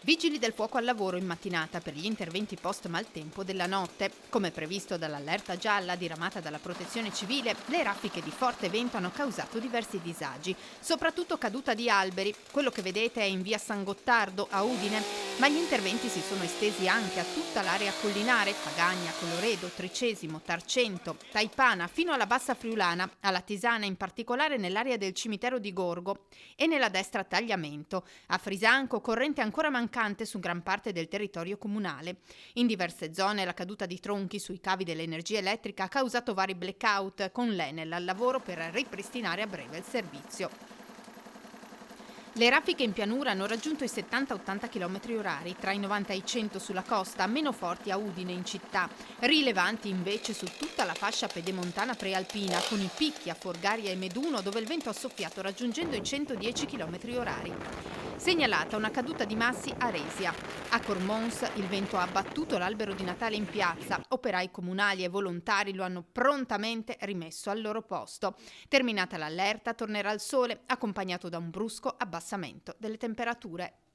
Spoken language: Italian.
Vigili del fuoco al lavoro in mattinata per gli interventi post maltempo della notte. Come previsto dall'allerta gialla diramata dalla Protezione Civile, le raffiche di forte vento hanno causato diversi disagi, soprattutto caduta di alberi. Quello che vedete è in via San Gottardo a Udine, ma gli interventi si sono estesi anche a tutta l'area collinare, Pagagna, Colloredo, Tricesimo, Tarcento, Taipana, fino alla Bassa Friulana, alla Tisana, in particolare nell'area del cimitero di Gorgo e nella destra Tagliamento. A Frisanco, corrente ancora mancante su gran parte del territorio comunale. In diverse zone la caduta di tronchi sui cavi dell'energia elettrica ha causato vari blackout, con l'Enel al lavoro per ripristinare a breve il servizio. Le raffiche in pianura hanno raggiunto i 70-80 km/h, tra i 90 e i 100 sulla costa, meno forti a Udine in città, rilevanti invece su tutta la fascia pedemontana prealpina, con i picchi a Forgaria e Meduno, dove il vento ha soffiato raggiungendo i 110 km/h. Segnalata una caduta di massi a Resia. A Cormons il vento ha abbattuto l'albero di Natale in piazza. Operai comunali e volontari lo hanno prontamente rimesso al loro posto. Terminata l'allerta, tornerà il sole, accompagnato da un brusco abbassamento delle temperature.